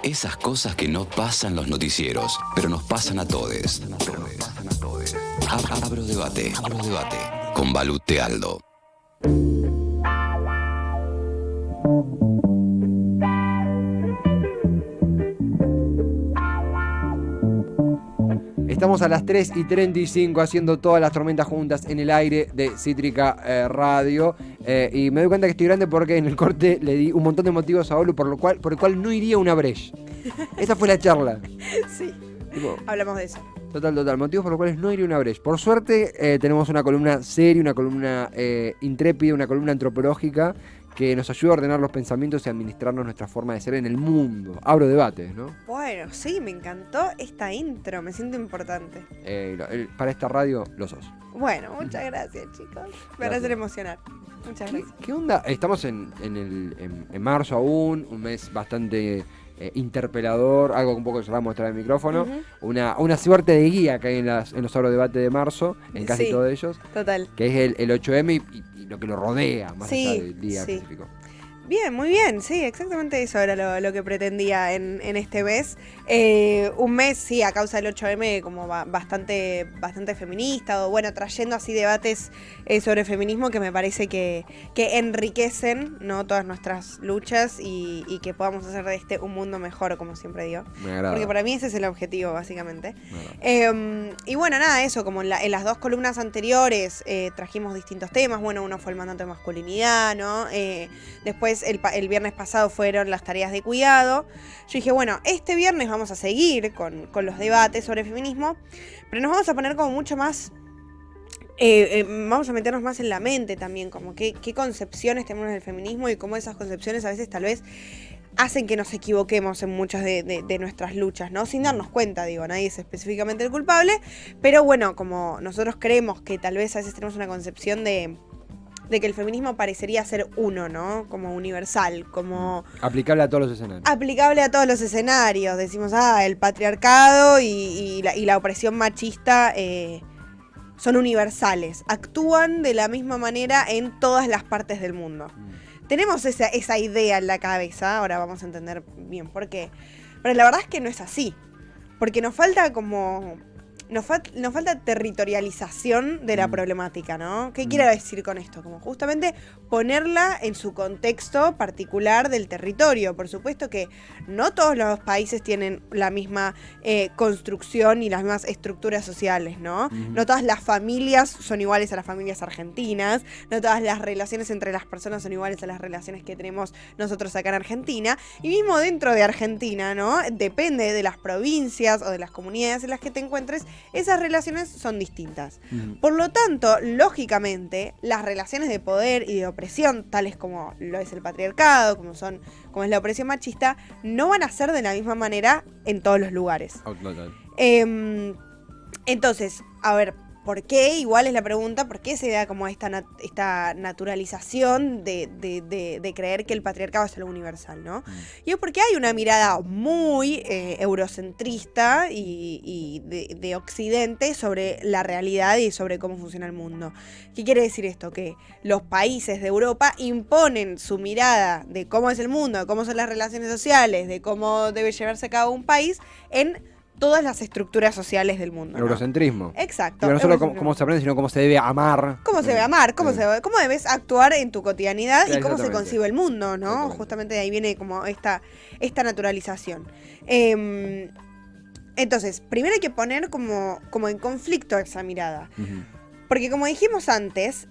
Esas cosas que no pasan los noticieros, pero nos pasan a todes. Abro debate. Con Balute Aldo. Estamos a las 3:35 haciendo todas las tormentas juntas en el aire de Cítrica Radio. Y me doy cuenta que estoy grande porque en el corte le di un montón de motivos a Olu por el cual no iría a una breche. Esa fue la charla. Sí, Tipo, hablamos de eso. Total. Motivos por los cuales no iría a una breche. Por suerte tenemos una columna seria, una columna intrépida, una columna antropológica que nos ayuda a ordenar los pensamientos y administrarnos nuestra forma de ser en el mundo. Abro debates, ¿no? Bueno, sí, me encantó esta intro, me siento importante. Para esta radio lo sos. Bueno, muchas gracias, chicos. Me van a hacer emocionar. Muchas gracias. ¿Qué onda? Estamos en marzo aún, un mes bastante interpelador, algo que un poco se va a mostrar en el micrófono. Una suerte de guía que hay en los agrodebates de marzo, en casi todos ellos. Total. Que es el 8M y lo que lo rodea, más allá del día específico. Bien, muy bien, sí, exactamente eso era lo que pretendía en este mes. Un mes, sí, a causa del 8M como bastante feminista, o bueno, trayendo así debates sobre feminismo que me parece que enriquecen, ¿no?, todas nuestras luchas y que podamos hacer de este un mundo mejor, como siempre digo. Me agrada. Porque para mí ese es el objetivo, básicamente. Y bueno, nada, eso, como en las dos columnas anteriores trajimos distintos temas. Bueno, uno fue el mandato de masculinidad, ¿no? Después el viernes pasado fueron las tareas de cuidado. Yo dije, bueno, este viernes vamos a seguir con los debates sobre feminismo, pero nos vamos a poner como mucho más, vamos a meternos más en la mente también, como qué concepciones tenemos del feminismo y cómo esas concepciones a veces tal vez hacen que nos equivoquemos en muchas de nuestras luchas, ¿no? Sin darnos cuenta, digo, nadie es específicamente el culpable, pero bueno, como nosotros creemos que tal vez a veces tenemos una concepción de que el feminismo parecería ser uno, ¿no? Como universal, como... Aplicable a todos los escenarios. Aplicable a todos los escenarios. Decimos, el patriarcado y la opresión machista son universales. Actúan de la misma manera en todas las partes del mundo. Tenemos esa idea en la cabeza, ahora vamos a entender bien por qué. Pero la verdad es que no es así. Porque nos falta como... Nos falta territorialización de la problemática, ¿no? ¿Qué quiero decir con esto? Como justamente ponerla en su contexto particular del territorio. Por supuesto que no todos los países tienen la misma construcción y las mismas estructuras sociales, ¿no? No todas las familias son iguales a las familias argentinas, no todas las relaciones entre las personas son iguales a las relaciones que tenemos nosotros acá en Argentina. Y mismo dentro de Argentina, ¿no? Depende de las provincias o de las comunidades en las que te encuentres, esas relaciones son distintas. Por lo tanto, lógicamente, las relaciones de poder y de opresión, tales como lo es el patriarcado, como es la opresión machista, no van a ser de la misma manera en todos los lugares. Entonces, a ver, ¿por qué? Igual es la pregunta, ¿por qué se da como esta naturalización de creer que el patriarcado es algo universal, ¿no? Y es porque hay una mirada muy eurocentrista y de Occidente sobre la realidad y sobre cómo funciona el mundo. ¿Qué quiere decir esto? Que los países de Europa imponen su mirada de cómo es el mundo, de cómo son las relaciones sociales, de cómo debe llevarse a cabo un país en todas las estructuras sociales del mundo, ¿no? Eurocentrismo. Exacto. Pero no solo cómo se aprende, sino cómo se debe amar. Cómo se debe amar, cómo debes actuar en tu cotidianidad y cómo se Exactamente. concibe el mundo, ¿no? Justamente de ahí viene como esta naturalización. Entonces, primero hay que poner como en conflicto esa mirada. Porque como dijimos antes,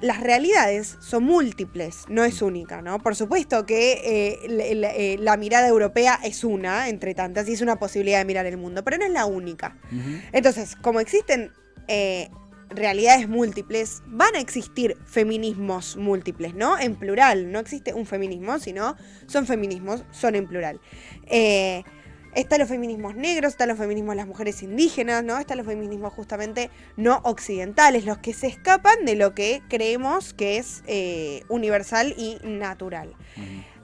las realidades son múltiples, no es única, ¿no? Por supuesto que la mirada europea es una, entre tantas, y es una posibilidad de mirar el mundo, pero no es la única. Entonces, como existen realidades múltiples, van a existir feminismos múltiples, ¿no? En plural, no existe un feminismo, sino son feminismos, son en plural. Están los feminismos negros, están los feminismos de las mujeres indígenas, ¿no? Están los feminismos justamente no occidentales, los que se escapan de lo que creemos que es universal y natural.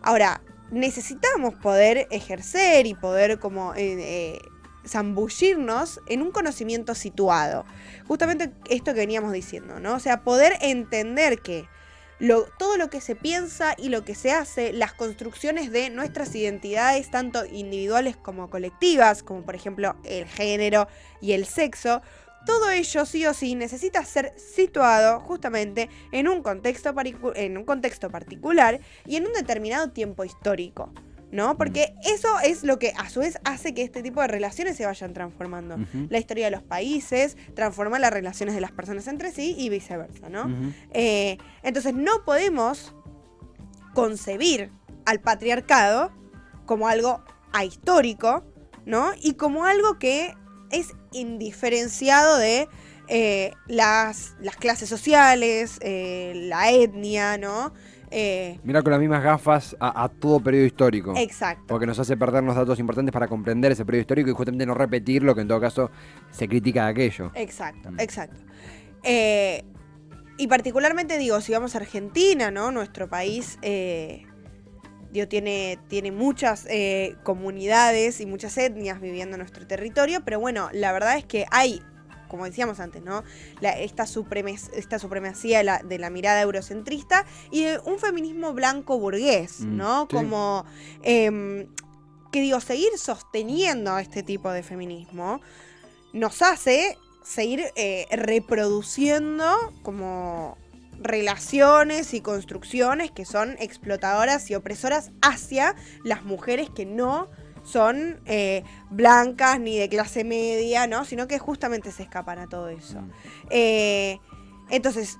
Ahora, necesitamos poder ejercer y poder como zambullirnos en un conocimiento situado. Justamente esto que veníamos diciendo, ¿no? O sea, poder entender que todo lo que se piensa y lo que se hace, las construcciones de nuestras identidades, tanto individuales como colectivas, como por ejemplo el género y el sexo, todo ello sí o sí necesita ser situado justamente en un contexto particular y en un determinado tiempo histórico, ¿no? Porque eso es lo que a su vez hace que este tipo de relaciones se vayan transformando. La historia de los países transforma las relaciones de las personas entre sí y viceversa, ¿no? Entonces no podemos concebir al patriarcado como algo ahistórico, ¿no? Y como algo que es indiferenciado de las clases sociales, la etnia, ¿no? Mira con las mismas gafas a todo periodo histórico. Exacto. Porque nos hace perdernos datos importantes para comprender ese periodo histórico y justamente no repetir lo que en todo caso se critica de aquello. Exacto, exacto. Y particularmente digo, si vamos a Argentina, ¿no? Nuestro país tiene muchas comunidades y muchas etnias viviendo en nuestro territorio, pero bueno, la verdad es que hay, como decíamos antes, ¿no? Esta supremacía de la mirada eurocentrista y de un feminismo blanco burgués, ¿no? Sí. Como que digo, seguir sosteniendo este tipo de feminismo nos hace seguir reproduciendo como relaciones y construcciones que son explotadoras y opresoras hacia las mujeres que no son blancas ni de clase media, ¿no? Sino que justamente se escapan a todo eso. Entonces,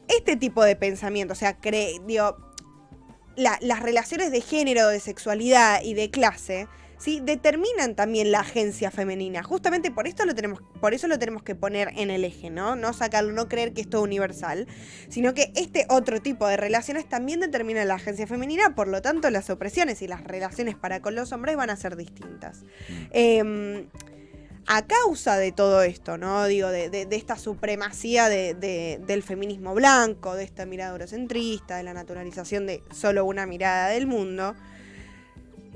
este tipo de pensamiento, o sea, las relaciones de género, de sexualidad y de clase, ¿sí? Determinan también la agencia femenina. Justamente por eso lo tenemos que poner en el eje, ¿no? No sacarlo, no creer que es todo universal, sino que este otro tipo de relaciones también determinan la agencia femenina, por lo tanto las opresiones y las relaciones para con los hombres van a ser distintas. A causa de todo esto, ¿no? Digo, de esta supremacía del feminismo blanco, de esta mirada eurocentrista, de la naturalización de solo una mirada del mundo,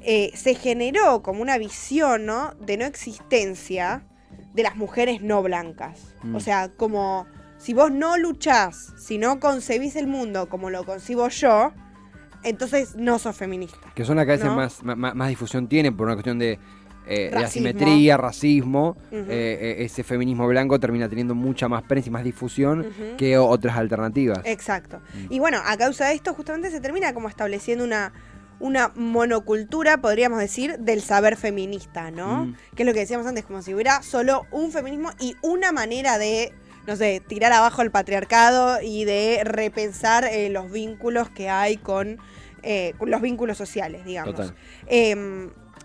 se generó como una visión, ¿no? De no existencia de las mujeres no blancas. O sea, como si vos no luchás, si no concebís el mundo como lo concibo yo, entonces no sos feminista. Que son las que a veces ¿no? más difusión tienen por una cuestión de Racismo. asimetría, racismo. Ese feminismo blanco termina teniendo mucha más prensa y más difusión que otras alternativas. Exacto. Y bueno, a causa de esto justamente se termina como estableciendo una monocultura, podríamos decir, del saber feminista, ¿no? Que es lo que decíamos antes, como si hubiera solo un feminismo y una manera de, no sé, tirar abajo el patriarcado y de repensar los vínculos que hay con los vínculos sociales, digamos. Total.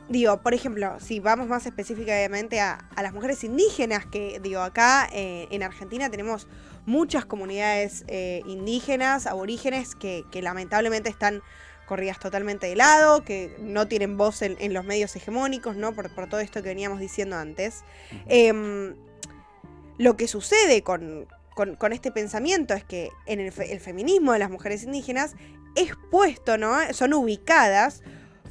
Digo, por ejemplo, si vamos más específicamente a las mujeres indígenas, que digo, acá en Argentina tenemos muchas comunidades indígenas, aborígenes, que lamentablemente están corridas totalmente de lado, que no tienen voz en los medios hegemónicos, ¿no? Por todo esto que veníamos diciendo antes. Lo que sucede con este pensamiento es que en el feminismo de las mujeres indígenas es puesto, ¿no? Son ubicadas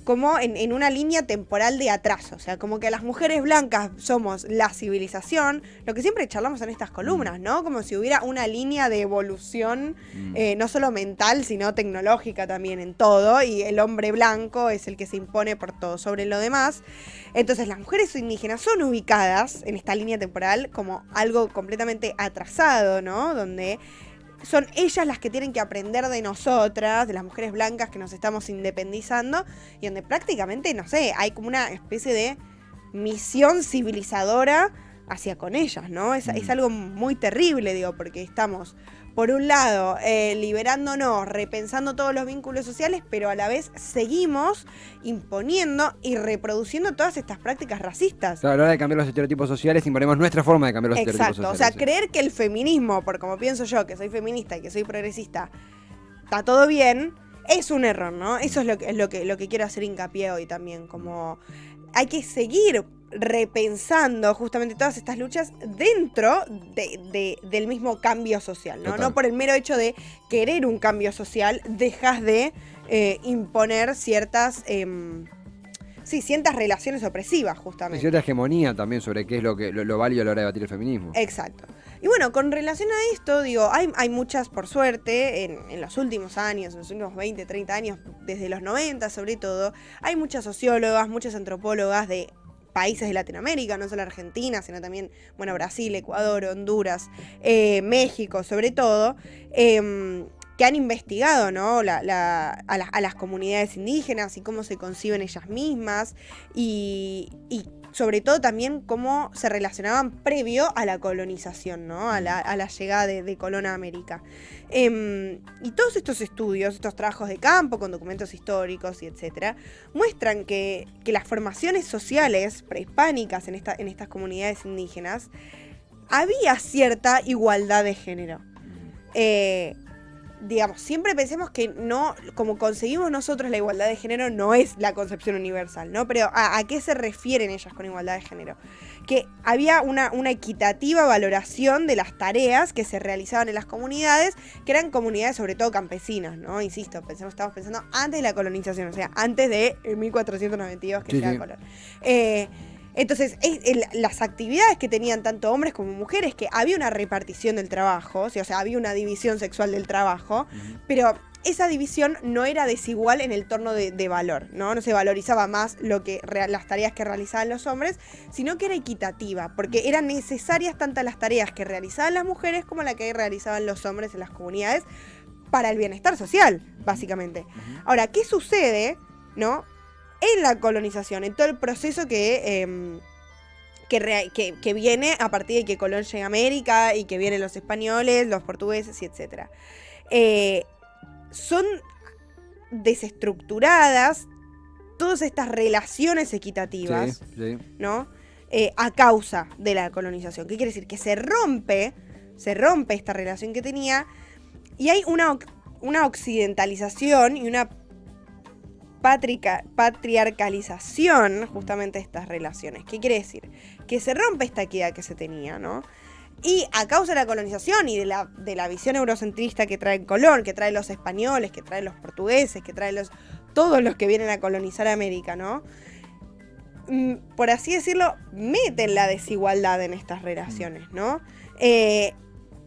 como en una línea temporal de atraso. O sea, como que las mujeres blancas somos la civilización, lo que siempre charlamos en estas columnas, ¿no? Como si hubiera una línea de evolución, no solo mental, sino tecnológica también en todo, y el hombre blanco es el que se impone por todo sobre lo demás. Entonces las mujeres indígenas son ubicadas en esta línea temporal como algo completamente atrasado, ¿no? Donde son ellas las que tienen que aprender de nosotras, de las mujeres blancas que nos estamos independizando, y donde prácticamente, no sé, hay como una especie de misión civilizadora hacia con ellas, ¿no? Es algo muy terrible, digo, porque estamos, por un lado, liberándonos, repensando todos los vínculos sociales, pero a la vez seguimos imponiendo y reproduciendo todas estas prácticas racistas. Claro, a la hora de cambiar los estereotipos sociales, imponemos nuestra forma de cambiar los estereotipos Exacto, sociales. o sea, creer que el feminismo, por como pienso yo, que soy feminista y que soy progresista, está todo bien, es un error, ¿no? Eso es lo que quiero hacer hincapié hoy también, como hay que seguir repensando justamente todas estas luchas dentro del mismo cambio social, ¿no? Total. No por el mero hecho de querer un cambio social, dejas de imponer ciertas relaciones opresivas, justamente. Hay cierta hegemonía también sobre qué es lo válido a la hora de debatir el feminismo. Exacto. Y bueno, con relación a esto, digo, hay muchas, por suerte, en los últimos años, en los últimos 20, 30 años, desde los 90 sobre todo, hay muchas sociólogas, muchas antropólogas de países de Latinoamérica, no solo Argentina, sino también, bueno, Brasil, Ecuador, Honduras, México, sobre todo, que han investigado, ¿no? a las comunidades indígenas y cómo se conciben ellas mismas y sobre todo también cómo se relacionaban previo a la colonización, ¿no? A la llegada de Colón a América. Y todos estos estudios, estos trabajos de campo con documentos históricos y etcétera, muestran que las formaciones sociales prehispánicas en estas comunidades indígenas había cierta igualdad de género. Digamos, siempre pensemos que no, como conseguimos nosotros la igualdad de género, no es la concepción universal, ¿no? Pero ¿a qué se refieren ellas con igualdad de género? Que había una equitativa valoración de las tareas que se realizaban en las comunidades, que eran comunidades sobre todo campesinas, ¿no? Insisto, estamos pensando antes de la colonización, o sea, antes de 1492 que llega Colón. Entonces, las actividades que tenían tanto hombres como mujeres, que había una repartición del trabajo, o sea, había una división sexual del trabajo, pero esa división no era desigual en el torno de valor, ¿no? No se valorizaba más las tareas que realizaban los hombres, sino que era equitativa, porque eran necesarias tanto las tareas que realizaban las mujeres como las que realizaban los hombres en las comunidades para el bienestar social, básicamente. Ahora, ¿qué sucede, no? En la colonización, en todo el proceso que viene a partir de que Colón llega a América y que vienen los españoles, los portugueses y etcétera. Son desestructuradas todas estas relaciones equitativas, ¿no? A causa de la colonización. ¿Qué quiere decir? Que se rompe esta relación que tenía y hay una occidentalización y una patriarcalización justamente de estas relaciones. ¿Qué quiere decir? Que se rompe esta equidad que se tenía, ¿no? Y a causa de la colonización y de la visión eurocentrista que trae Colón, que traen los españoles, que traen los portugueses, que traen todos los que vienen a colonizar América, ¿no? Por así decirlo, meten la desigualdad en estas relaciones, ¿no?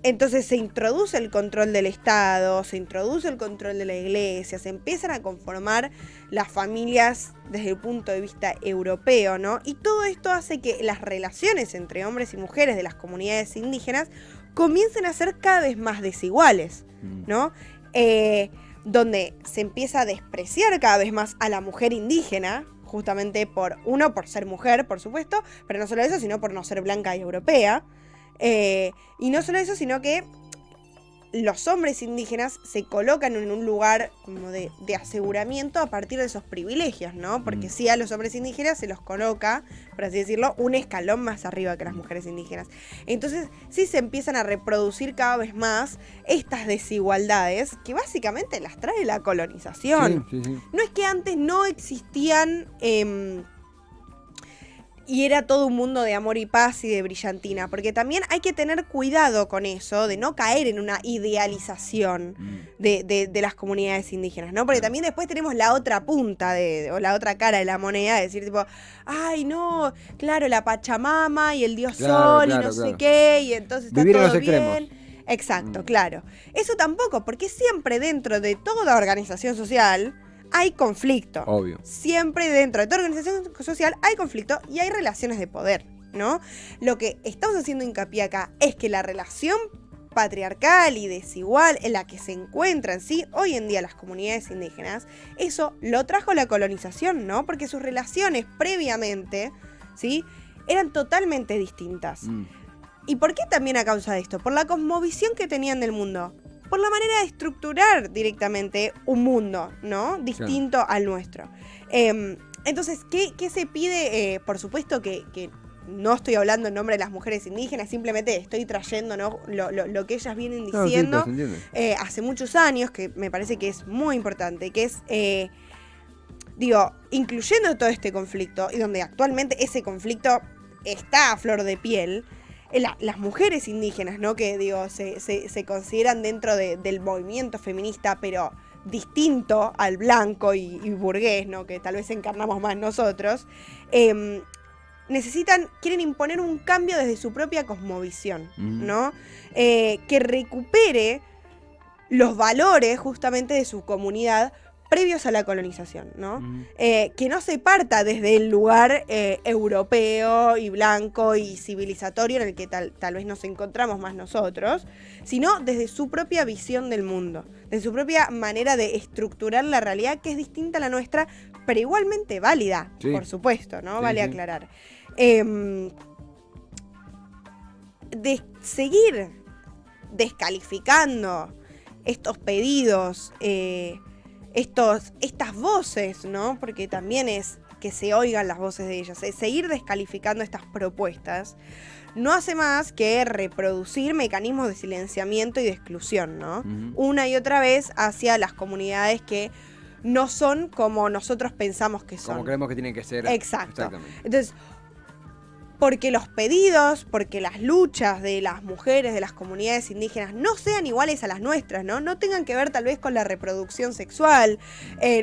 Entonces se introduce el control del Estado, se introduce el control de la Iglesia, se empiezan a conformar las familias desde el punto de vista europeo, ¿no? Y todo esto hace que las relaciones entre hombres y mujeres de las comunidades indígenas comiencen a ser cada vez más desiguales, ¿no? Donde se empieza a despreciar cada vez más a la mujer indígena, justamente por ser mujer, por supuesto, pero no solo eso, sino por no ser blanca y europea. Y no solo eso, sino que los hombres indígenas se colocan en un lugar como de aseguramiento a partir de esos privilegios, ¿no? Porque sí, a los hombres indígenas se los coloca, por así decirlo, un escalón más arriba que las mujeres indígenas. Entonces sí se empiezan a reproducir cada vez más estas desigualdades que básicamente las trae la colonización. Sí. No es que antes no existían y era todo un mundo de amor y paz y de brillantina, porque también hay que tener cuidado con eso, de no caer en una idealización de las comunidades indígenas, ¿no? Porque también después tenemos la otra punta o la otra cara de la moneda, de decir tipo, ay no, claro, la Pachamama y el dios Sol y no sé qué, y entonces está vivir todo en los bien. extremos. Exacto, claro. Eso tampoco, porque siempre dentro de toda organización social hay conflicto. Obvio. Siempre dentro de toda organización social hay conflicto y hay relaciones de poder, ¿no? Lo que estamos haciendo hincapié acá es que la relación patriarcal y desigual en la que se encuentran, ¿sí? Hoy en día las comunidades indígenas, eso lo trajo la colonización, ¿no? Porque sus relaciones previamente, ¿sí? Eran totalmente distintas. ¿Y por qué también a causa de esto? Por la cosmovisión que tenían del mundo. Por la manera de estructurar directamente un mundo, ¿no? Distinto al nuestro. Entonces, ¿qué se pide? Por supuesto que no estoy hablando en nombre de las mujeres indígenas, simplemente estoy trayendo, ¿no? lo que ellas vienen diciendo hace muchos años, que me parece que es muy importante, que es, incluyendo todo este conflicto, y donde actualmente ese conflicto está a flor de piel, las mujeres indígenas, ¿no? Que se consideran dentro del movimiento feminista, pero distinto al blanco y burgués, ¿no? Que tal vez encarnamos más nosotros, quieren imponer un cambio desde su propia cosmovisión, ¿no? Que recupere los valores justamente de su comunidad previos a la colonización, ¿no? Que no se parta desde el lugar europeo y blanco y civilizatorio en el que tal vez nos encontramos más nosotros, sino desde su propia visión del mundo, desde su propia manera de estructurar la realidad, que es distinta a la nuestra, pero igualmente válida, Sí. por supuesto, ¿no? Sí, Vale sí. aclarar. De seguir descalificando estos pedidos, estas voces, ¿no? Porque también es que se oigan las voces de ellas. Seguir descalificando estas propuestas no hace más que reproducir mecanismos de silenciamiento y de exclusión, ¿no? Una y otra vez hacia las comunidades que no son como nosotros pensamos que son. Como creemos que tienen que ser. Exacto. Exactamente. Entonces, porque los pedidos, porque las luchas de las mujeres, de las comunidades indígenas no sean iguales a las nuestras, ¿no? No tengan que ver tal vez con la reproducción sexual,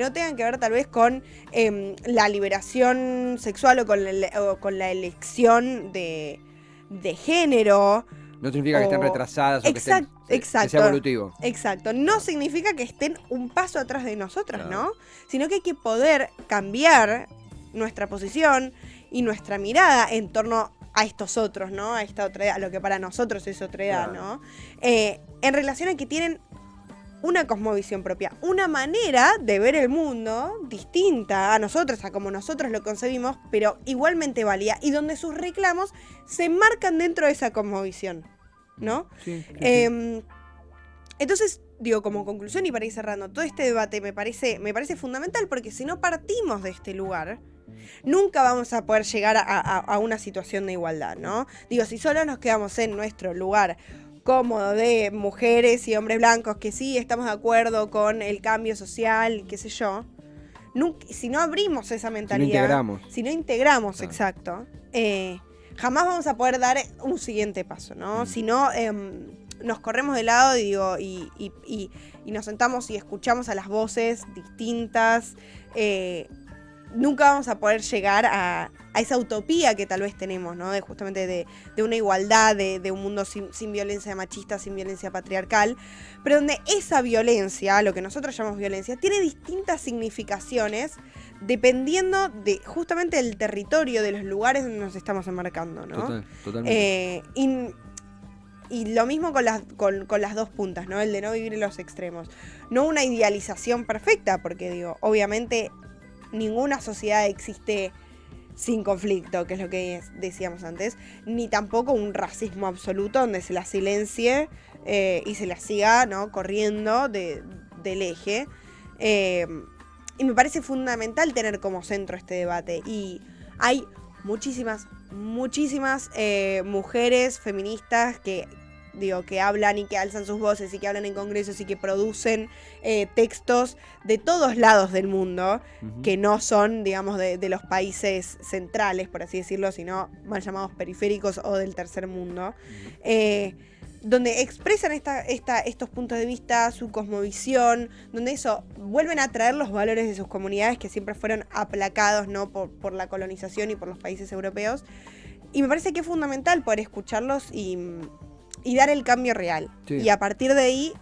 no tengan que ver tal vez con la liberación sexual o con la elección de género. No significa que estén retrasadas o Exacto. que sea evolutivo. Exacto. No significa que estén un paso atrás de nosotros, Claro. ¿no? Sino que hay que poder cambiar nuestra posición y nuestra mirada en torno a estos otros, ¿no? A esta otra edad, a lo que para nosotros es otra edad, Claro. ¿no? En relación a que tienen una cosmovisión propia, una manera de ver el mundo distinta a nosotros, a como nosotros lo concebimos, pero igualmente válida, y donde sus reclamos se enmarcan dentro de esa cosmovisión, ¿no? Sí, sí, sí. Entonces, digo, como conclusión y para ir cerrando, todo este debate me parece fundamental, porque si no partimos de este lugar, nunca vamos a poder llegar a una situación de igualdad, ¿no? Digo, si solo nos quedamos en nuestro lugar cómodo de mujeres y hombres blancos que sí estamos de acuerdo con el cambio social, qué sé yo, si no abrimos esa mentalidad, si no integramos, Claro. exacto, jamás vamos a poder dar un siguiente paso, ¿no? Si no, nos corremos de lado y nos sentamos y escuchamos a las voces distintas, nunca vamos a poder llegar a esa utopía que tal vez tenemos, ¿no? De justamente de una igualdad, de un mundo sin violencia machista, sin violencia patriarcal, pero donde esa violencia, lo que nosotros llamamos violencia, tiene distintas significaciones dependiendo de justamente del territorio, de los lugares donde nos estamos enmarcando, ¿no? Totalmente. Y lo mismo con las dos puntas, ¿no? El de no vivir en los extremos. No una idealización perfecta, porque digo, obviamente ninguna sociedad existe sin conflicto, que es lo que decíamos antes, ni tampoco un racismo absoluto donde se la silencie y se la siga, ¿no? Corriendo del eje. Y me parece fundamental tener como centro este debate. Y hay muchísimas mujeres feministas que hablan y que alzan sus voces y que hablan en congresos y que producen textos de todos lados del mundo, que no son, digamos, de los países centrales, por así decirlo, sino mal llamados periféricos o del tercer mundo, donde expresan estos puntos de vista, su cosmovisión, donde eso vuelven a traer los valores de sus comunidades que siempre fueron aplacados, ¿no? por la colonización y por los países europeos. Y me parece que es fundamental poder escucharlos y dar el cambio real. Sí. Y a partir de ahí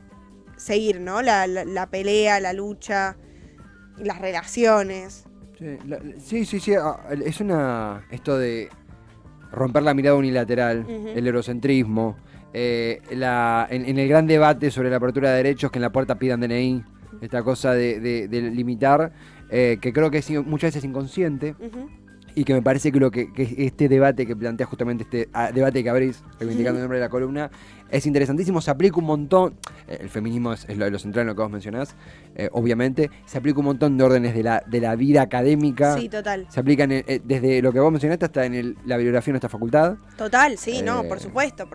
seguir, ¿no? La pelea, la lucha, las relaciones. Sí. Es esto de romper la mirada unilateral, el eurocentrismo, en el gran debate sobre la apertura de derechos, que en la puerta pidan DNI, esta cosa de limitar, que creo que es muchas veces inconsciente. Y que me parece que este debate que plantea justamente, este debate que abrís, reivindicando el nombre de la columna, es interesantísimo, se aplica un montón, el feminismo es lo central en lo que vos mencionás, obviamente, se aplica un montón de órdenes de la vida académica. Sí, total. Se aplican desde lo que vos mencionaste hasta en la bibliografía de nuestra facultad. Total, sí, no, por supuesto.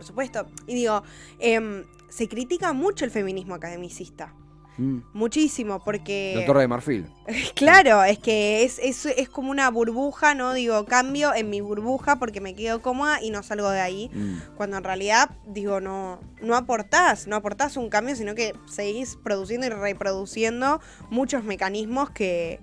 Y digo, se critica mucho el feminismo academicista. Muchísimo, porque... La Torre de Marfil. Claro, es que es como una burbuja, ¿no? Digo, cambio en mi burbuja porque me quedo cómoda y no salgo de ahí. Cuando en realidad, digo, no aportás un cambio, sino que seguís produciendo y reproduciendo muchos mecanismos que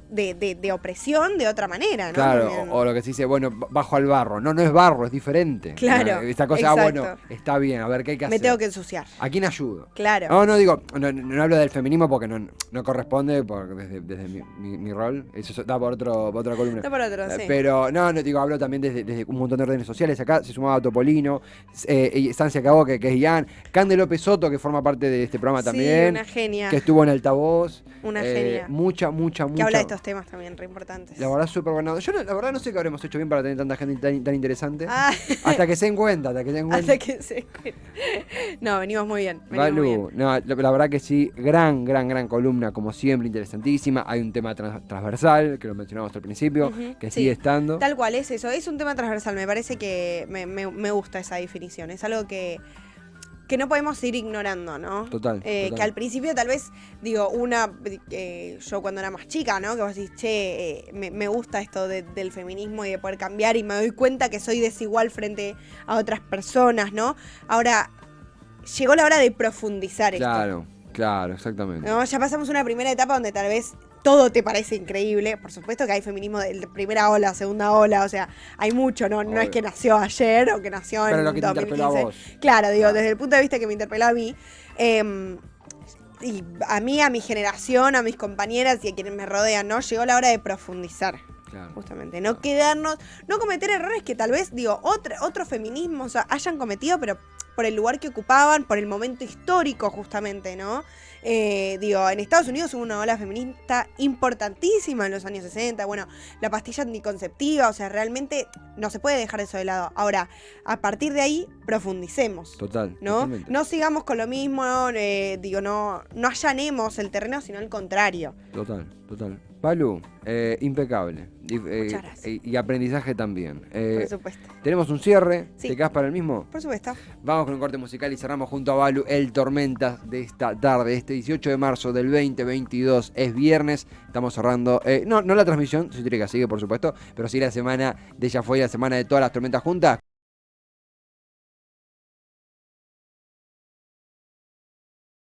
de opresión de otra manera, ¿no? Claro, También. o lo que se dice, bueno, bajo al barro. No, no es barro, es diferente. Claro, Esta cosa, exacto. bueno, está bien, a ver qué hay que Me hacer. tengo que ensuciar. ¿A quién ayudo? Claro. No digo, no hablo del feminismo porque no corresponde desde mi rol. Eso da por otra columna. No por otro, sí. Pero no digo, hablo también desde un montón de órdenes sociales. Acá se sumaba Topolino, Estancia Cabo, que es Ian, Cande López Soto, que forma parte de este programa Sí, también. una genia. Que estuvo en altavoz. Una genia. Mucha. Que habla de estos temas también, re importantes. La verdad, súper bueno. Yo la verdad no sé qué habremos hecho bien para tener tanta gente tan interesante. Ah. Hasta que se den cuenta, Hasta que se... No, venimos muy bien. Venimos muy Balu, bien. no, la verdad que sí, gran columna, como siempre, interesantísima. Hay un tema transversal, que lo mencionamos al principio, Ujú, que sí. sigue estando. Tal cual es eso, es un tema transversal, me parece que me gusta esa definición, es algo que no podemos ir ignorando, ¿no? Total. Que al principio tal vez, digo, yo cuando era más chica, ¿no? Que vos decís, che, me gusta esto del feminismo y de poder cambiar y me doy cuenta que soy desigual frente a otras personas, ¿no? Ahora, llegó la hora de profundizar esto. Claro, exactamente. ¿No? Ya pasamos una primera etapa donde tal vez todo te parece increíble. Por supuesto que hay feminismo de primera ola, segunda ola, o sea, hay mucho, ¿no? No es que nació ayer o que nació Pero en lo que te interpeló a 2015. vos. Claro, digo, desde el punto de vista que me interpeló a mí. Y a mí, a mi generación, a mis compañeras y a quienes me rodean, ¿no? Llegó la hora de profundizar. Claro. Justamente, no quedarnos, no cometer errores que tal vez, digo, otros feminismos hayan cometido, pero por el lugar que ocupaban, por el momento histórico justamente, ¿no? Digo, en Estados Unidos hubo una ola feminista importantísima en los años 60, bueno, la pastilla anticonceptiva, o sea, realmente no se puede dejar eso de lado. Ahora, a partir de ahí, profundicemos. Total. ¿No? Totalmente. No sigamos con lo mismo, digo, no allanemos el terreno, sino al contrario. Total. Balu, impecable. Muchas gracias. Y aprendizaje también. Por supuesto. Tenemos un cierre. Sí. ¿Te quedas para el mismo? Por supuesto. Vamos con un corte musical y cerramos junto a Balu el Tormentas de esta tarde, este 18 de marzo del 2022. Es viernes, estamos cerrando, no la transmisión, Cítrica sigue por supuesto, pero sí la semana de Ella Fue, la semana de todas las tormentas juntas.